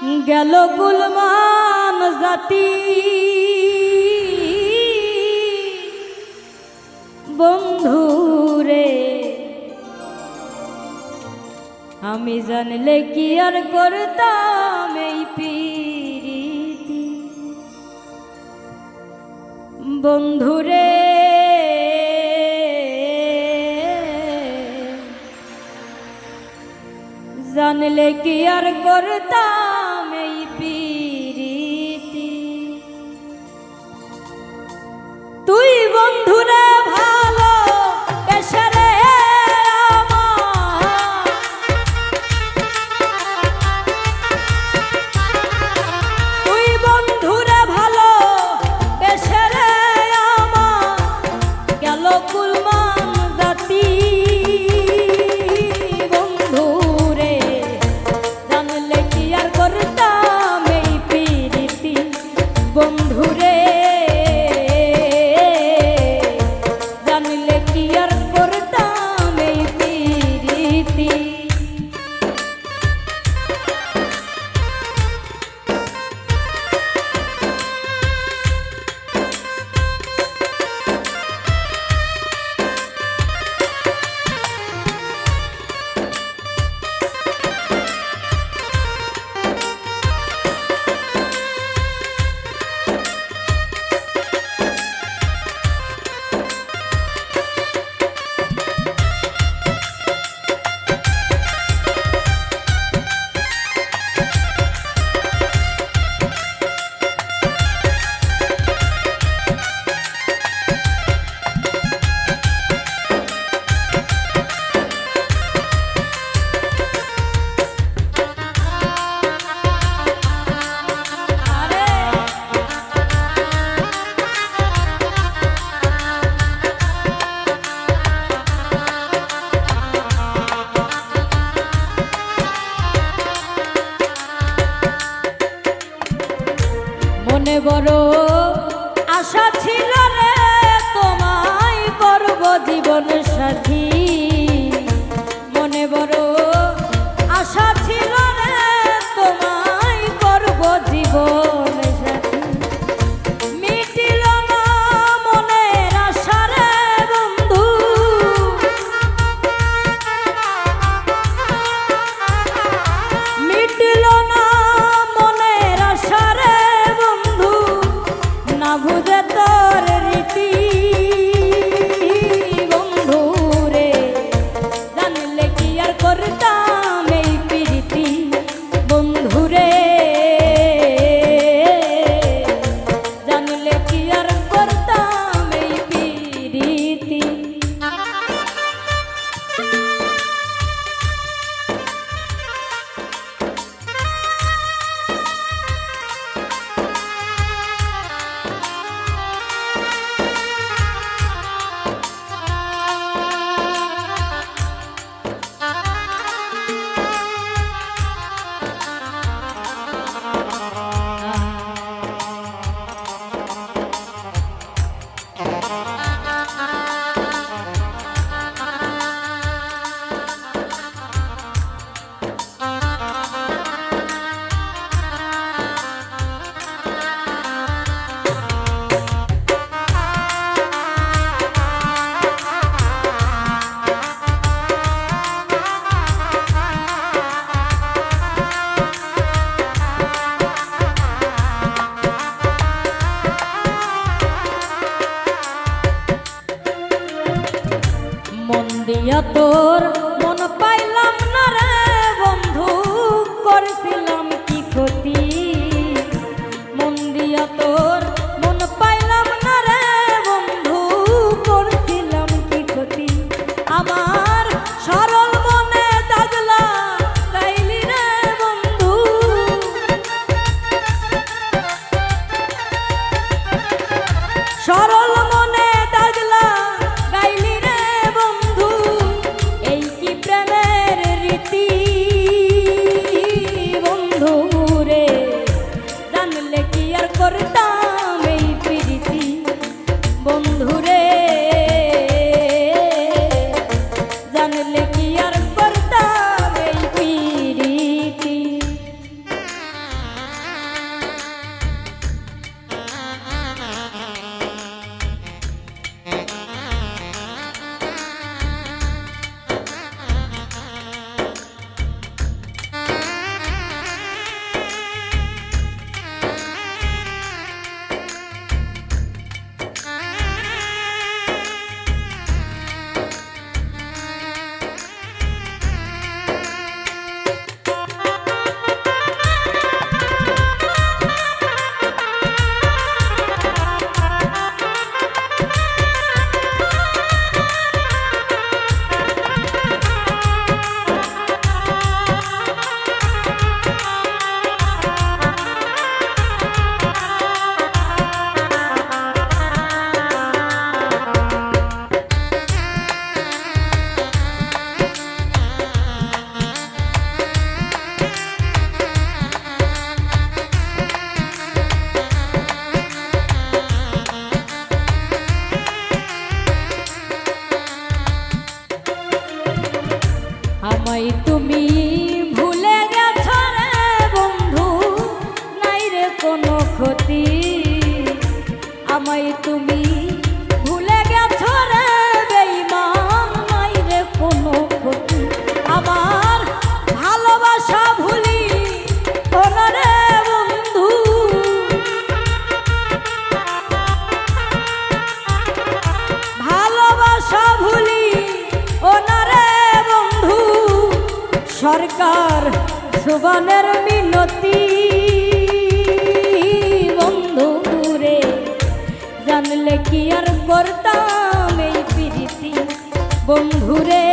গেল গুলমান জাতি বন্ধুরে, আমি জানলে কি আর করতাম এই প্রীতি। বন্ধুরে জানলে কি আর করতাম এই প্রীতি। তুই বন্ধুরে ভালো বেশরে আমার, তুই বন্ধুরে ভালো বেশরে আমার, গেল কুলমান জাতি বন্ধুরে, জানলে কি আর করতাম এই প্রীতি। বন্ধুরে জানলে কি আর করতাম এই প্রীতি। মনে বড় আশা ছিল রে তোমায় করব জীবন সাথী, মনে বড় আশা ছিল রে তোমায় করব জীবন সাথী। মিটিল না মনের আশা রে বন্ধু, মিটিল না মনের আশা রে বন্ধু, না বুঝে তোর রীতি। বন্ধুরে জানলে কি আর করতাম এই প্রীতি। বন্ধুরে জানলে কি আর করতাম এই প্রীতি। মন দিয়া তোর মন পাইলাম না রে বন্ধু, করেছিলাম কি ক্ষতি। মন দিয়া তোর মন পাইলাম না রে বন্ধু, করেছিলাম কি ক্ষতি। আমার সরল মনে দাগলা গাইলি রে বন্ধু, সরল মনে দাগলা গাইলি রে বন্ধু। এই কি আমায় তুমি ভুলে গেছো রে বন্ধু, নাই রে কোনো ক্ষতি। আমায় তুমি ভুলে গেছো রে বেঈমান, নাই রে কোনো ক্ষতি। আমার ভালোবাসা ভুলি ওনা রে বন্ধু, ভালোবাসা ভুলি ওনা রে বন্ধু। সরকার সুবনের মিনতি বন্ধু রে, জানলে কি আর করতাম এই প্রীতি বন্ধু রে,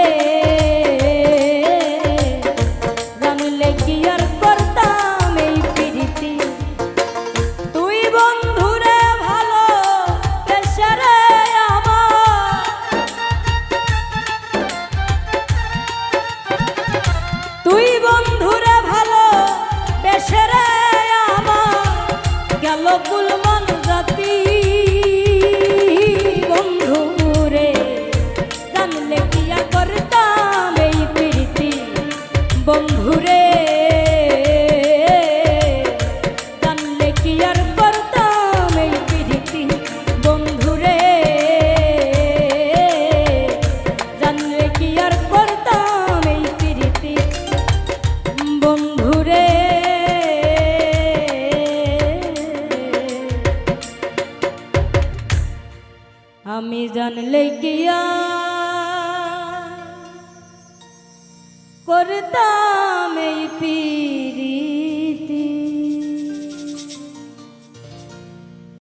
জানলে কি আর করতাম এই প্রীতি। তুই বন্ধু রে ভালো বেশে রে আমার, তুই বন্ধু রে ভালো বেশে রে আমার, গেল কুলমান জাতি বন্ধু রে, জানলে কি আর করতাম এই প্রীতি বন্ধু রে, জানলে কি আর করতাম এই প্রীতি বন্ধু রে, জানলে কি আর করতাম এই প্রীতি বন্ধু রে। আমি জানলে কি আর করতাম এই